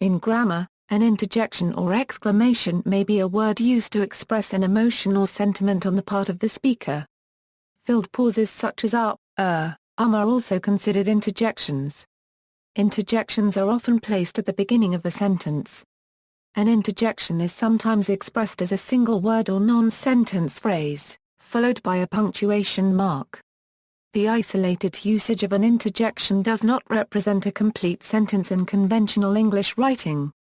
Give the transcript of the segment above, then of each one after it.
In grammar, an interjection or exclamation may be a word used to express an emotion or sentiment on the part of the speaker. Filled pauses such as are also considered interjections. Interjections are often placed at the beginning of a sentence. An interjection is sometimes expressed as a single word or non-sentence phrase, followed by a punctuation mark. The isolated usage of an interjection does not represent a complete sentence in conventional English writing.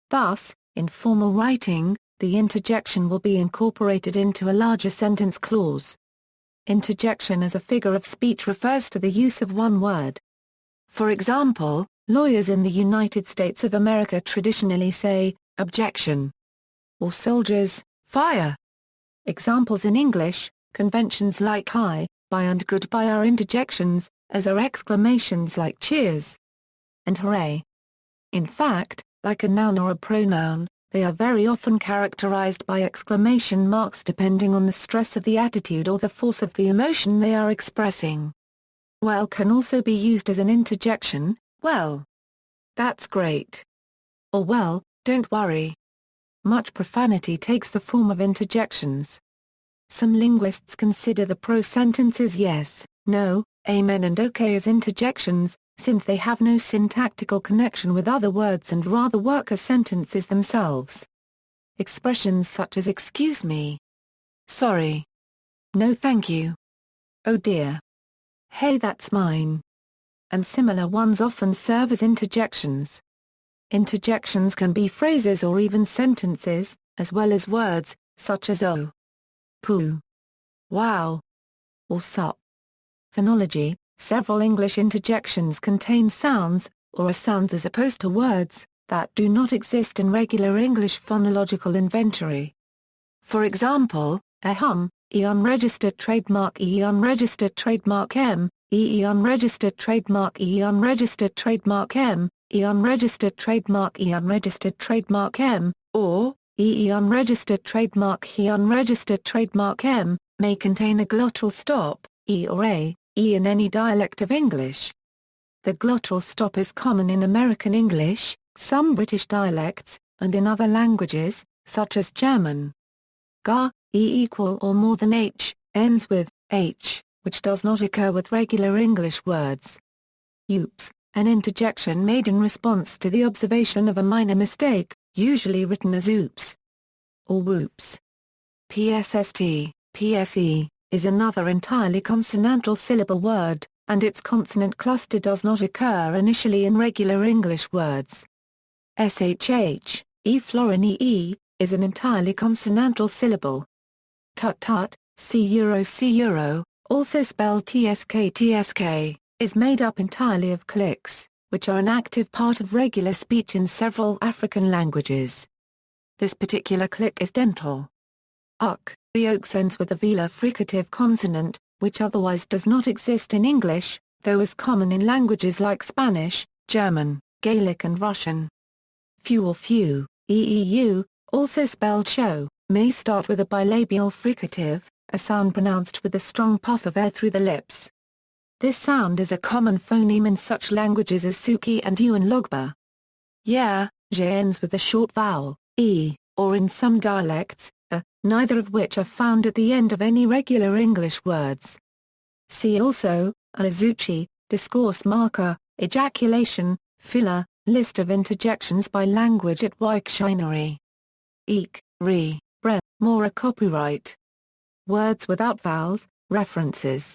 Thus, in formal writing, the interjection will be incorporated into a larger sentence clause. Interjection as a figure of speech refers to the use of one word. For example, lawyers in the United States of America traditionally say, "objection," or soldiers, "fire." Examples in English, conventions like hi, bye and goodbye are interjections, as are exclamations like cheers and hooray. In fact, like a noun or a pronoun, they are very often characterized by exclamation marks depending on the stress of the attitude or the force of the emotion they are expressing. Well can also be used as an interjection, well, that's great. Or well, don't worry. Much profanity takes the form of interjections. Some linguists consider the prose sentences yes, no, amen and okay as interjections, since they have no syntactical connection with other words and rather work as sentences themselves. Expressions such as excuse me, sorry, no thank you, oh dear, hey that's mine, and similar ones often serve as interjections. Interjections can be phrases or even sentences, as well as words, such as oh, poo, wow, or sup. Phonology. Several English interjections contain sounds, or are sounds as opposed to words, that do not exist in regular English phonological inventory. For example, a hum, unregistered trademark unregistered trademark m, unregistered trademark unregistered trademark m, unregistered trademark unregistered trademark m, or unregistered trademark unregistered trademark m, may contain a glottal stop, e or a, in any dialect of English. The glottal stop is common in American English, some British dialects, and in other languages, such as German. Ga, equal or more than h, ends with h, which does not occur with regular English words. Oops, an interjection made in response to the observation of a minor mistake, usually written as oops or whoops. PSST, PSE, is another entirely consonantal syllable word, and its consonant cluster does not occur initially in regular English words. SHH, florin e, is an entirely consonantal syllable. Tut-tut, C-euro, also spelled TSK, is made up entirely of clicks, which are an active part of regular speech in several African languages. This particular click is dental. Reoaks ends with a velar fricative consonant, which otherwise does not exist in English, though is common in languages like Spanish, German, Gaelic and Russian. Few or few, eeu, also spelled show, may start with a bilabial fricative, a sound pronounced with a strong puff of air through the lips. This sound is a common phoneme in such languages as Suki and Yuan Logba. Yeah, ends with a short vowel, e, or in some dialects, neither of which are found at the end of any regular English words. See also, Azuchi, discourse marker, ejaculation, filler, list of interjections by language at Wiktionary. Eek, re, bre, more a copyright. Words without vowels, references.